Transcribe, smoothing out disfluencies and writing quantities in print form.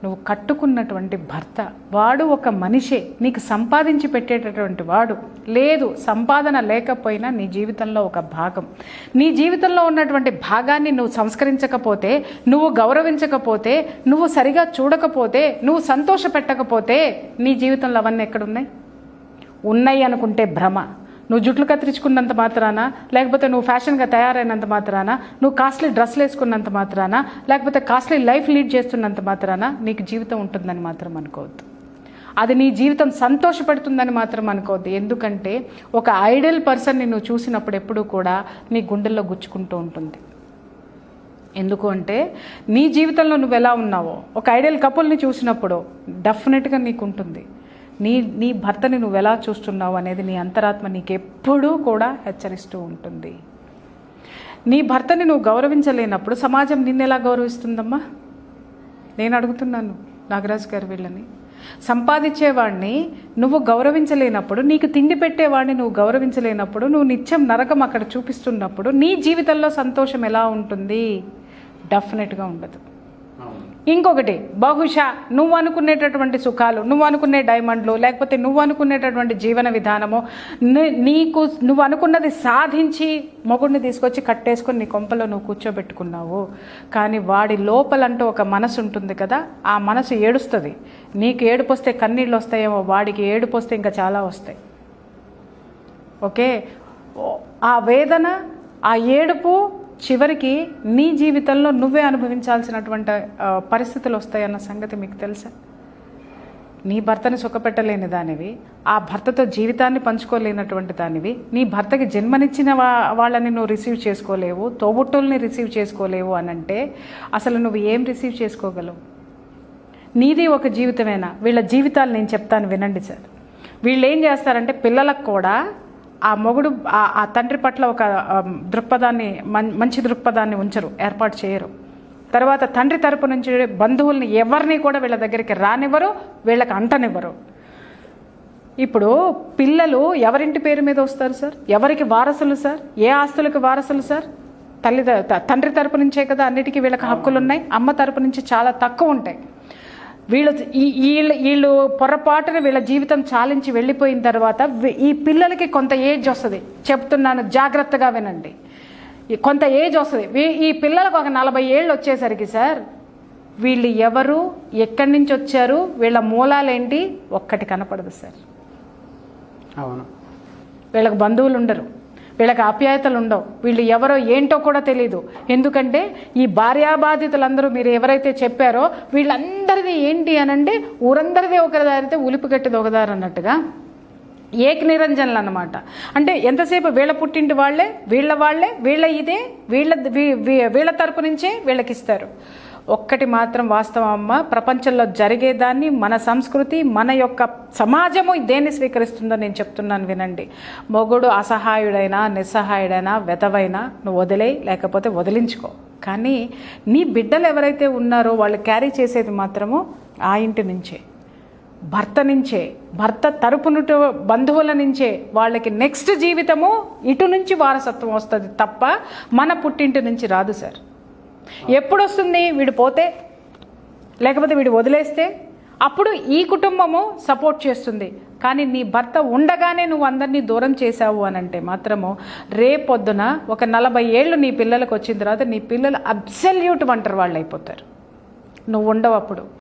నువ్వు కట్టుకున్నటువంటి భర్త, వాడు ఒక మనిషే, నీకు సంపాదించి పెట్టేటటువంటి వాడు. లేదు, సంపాదన లేకపోయినా నీ జీవితంలో ఒక భాగం. నీ జీవితంలో ఉన్నటువంటి భాగాన్ని నువ్వు సంస్కరించకపోతే, నువ్వు గౌరవించకపోతే, నువ్వు సరిగా చూడకపోతే, నువ్వు సంతోష పెట్టకపోతే నీ జీవితంలో అవన్నీ ఎక్కడున్నాయి? ఉన్నాయి అనుకుంటే భ్రమ. నువ్వు జుట్లు కత్తిరించుకున్నంత మాత్రాన, లేకపోతే నువ్వు ఫ్యాషన్గా తయారైనంత మాత్రాన, నువ్వు కాస్ట్లీ డ్రెస్లు వేసుకున్నంత మాత్రాన, లేకపోతే కాస్ట్లీ లైఫ్ లీడ్ చేస్తున్నంత మాత్రాన నీకు జీవితం ఉంటుందని మాత్రం అనుకోవద్దు. అది నీ జీవితం సంతోషపడుతుందని మాత్రం అనుకోవద్దు. ఎందుకంటే ఒక ఐడియల్ పర్సన్ని నువ్వు చూసినప్పుడు ఎప్పుడూ కూడా నీ గుండెల్లో గుచ్చుకుంటూ ఉంటుంది. ఎందుకు అంటే నీ జీవితంలో నువ్వు ఎలా ఉన్నావో ఒక ఐడియల్ కపుల్ని చూసినప్పుడు డెఫినెట్గా నీకు ఉంటుంది. నీ భర్తని నువ్వు ఎలా చూస్తున్నావు అనేది నీ అంతరాత్మ నీకు ఎప్పుడూ కూడా హెచ్చరిస్తూ ఉంటుంది. నీ భర్తని నువ్వు గౌరవించలేనప్పుడు సమాజం నిన్ను ఎలా గౌరవిస్తుందమ్మా? నేను అడుగుతున్నాను నాగరాజు గారు వీళ్ళని. సంపాదించేవాడిని నువ్వు గౌరవించలేనప్పుడు, నీకు తిండి పెట్టేవాడిని నువ్వు గౌరవించలేనప్పుడు, నువ్వు నిత్యం నరకం అక్కడ చూపిస్తున్నప్పుడు నీ జీవితంలో సంతోషం ఎలా ఉంటుంది? డెఫినెట్గా ఉండదు. ఇంకొకటి, బహుశా నువ్వు అనుకునేటటువంటి సుఖాలు, నువ్వు అనుకునే డైమండ్లు, లేకపోతే నువ్వు అనుకునేటటువంటి జీవన విధానము, నువ్వు అనుకున్నది సాధించి మొగుడిని తీసుకొచ్చి కట్టేసుకొని నీ కొంపలో నువ్వు కూర్చోబెట్టుకున్నావు. కానీ వాడి లోపలంటూ ఒక మనసు ఉంటుంది కదా, ఆ మనసు ఏడుస్తుంది. నీకు ఏడుపు వస్తే కన్నీళ్ళు వస్తాయేమో, వాడికి ఏడుపు వస్తే ఇంకా చాలా వస్తాయి. ఓకే, ఆ వేదన, ఆ ఏడుపు చివరికి నీ జీవితంలో నువ్వే అనుభవించాల్సినటువంటి పరిస్థితులు వస్తాయన్న సంగతి మీకు తెలుసా? నీ భర్తని సుఖపెట్టలేని దానివి, ఆ భర్తతో జీవితాన్ని పంచుకోలేనటువంటి దానివి, నీ భర్తకి జన్మనిచ్చిన వాళ్ళని నువ్వు రిసీవ్ చేసుకోలేవు, తోబుట్టుల్ని రిసీవ్ చేసుకోలేవు అనంటే అసలు నువ్వు ఏం రిసీవ్ చేసుకోగలవు? నీది ఒక జీవితమేనా? వీళ్ళ జీవితాలు నేను చెప్తాను వినండి సార్. వీళ్ళు ఏం చేస్తారంటే పిల్లలకు కూడా ఆ మొగుడు ఆ తండ్రి పట్ల ఒక దృక్పథాన్ని, మంచి దృక్పథాన్ని ఏర్పాటు చేయరు. తర్వాత తండ్రి తరపు నుంచి బంధువుల్ని ఎవరిని కూడా వీళ్ళ దగ్గరికి రానివ్వరు, వీళ్ళకి అంటనివ్వరు. ఇప్పుడు పిల్లలు ఎవరింటి పేరు మీద వస్తారు సార్? ఎవరికి వారసులు సార్? ఏ ఆస్తులకు వారసులు సార్? తండ్రి తరపు నుంచే కదా అన్నిటికీ వీళ్ళకి హక్కులు ఉన్నాయి. అమ్మ తరపు నుంచి చాలా తక్కువ ఉంటాయి. వీళ్ళు పొరపాటున వీళ్ళ జీవితం చాలించి వెళ్ళిపోయిన తర్వాత ఈ పిల్లలకి కొంత ఏజ్ వస్తుంది. చెప్తున్నాను, జాగ్రత్తగా వినండి. కొంత ఏజ్ వస్తుంది. ఈ పిల్లలకు ఒక 40 ఏళ్ళు వచ్చేసరికి సార్, వీళ్ళు ఎవరు, ఎక్కడి నుంచి వచ్చారు, వీళ్ళ మూలాలేంటి ఒక్కటి కనపడదు సార్. అవును, వీళ్ళకి బంధువులు ఉండరు, వీళ్ళకి ఆప్యాయతలు ఉండవు, వీళ్ళు ఎవరో ఏంటో కూడా తెలియదు. ఎందుకంటే ఈ భార్యాబాధితులందరూ మీరు ఎవరైతే చెప్పారో వీళ్ళందరిది ఏంటి అనండి, ఊరందరిది ఒకదారితే ఉలిపిగట్టిది ఒకదారి అన్నట్టుగా ఏక నిరంజనులు అన్నమాట. అంటే ఎంతసేపు వీళ్ళ పుట్టింటి వాళ్ళే, వీళ్ళ ఇదే, వీళ్ళ తరపు నుంచే వీళ్ళకి ఇస్తారు. ఒక్కటి మాత్రం వాస్తవం అమ్మ, ప్రపంచంలో జరిగేదాన్ని మన సంస్కృతి, మన యొక్క సమాజము దేన్ని స్వీకరిస్తుందో నేను చెప్తున్నాను వినండి. మొగుడు అసహాయుడైనా, నిస్సహాయుడైనా, వెధవైనా నువ్వు వదిలేయి, లేకపోతే వదిలించుకో. కానీ నీ బిడ్డలు ఎవరైతే ఉన్నారో వాళ్ళు క్యారీ చేసేది మాత్రము ఆ ఇంటి నుంచే, భర్త నుంచే, భర్త తరపున బంధువుల నుంచే. వాళ్ళకి నెక్స్ట్ జీవితము ఇటు నుంచి వారసత్వం వస్తుంది తప్ప మన పుట్టింటి నుంచి రాదు సార్. ఎప్పుడు వస్తుంది? వీడు పోతే, లేకపోతే వీడు వదిలేస్తే, అప్పుడు ఈ కుటుంబము సపోర్ట్ చేస్తుంది. కానీ నీ భర్త ఉండగానే నువ్వు అందరినీ దూరం చేశావు అనంటే మాత్రము రేపొద్దున ఒక 40 ఏళ్ళు నీ పిల్లలకు వచ్చిన తర్వాత నీ పిల్లలు అబ్సల్యూట్ ఒంటరి వాళ్ళు అయిపోతారు. నువ్వు ఉండవు అప్పుడు.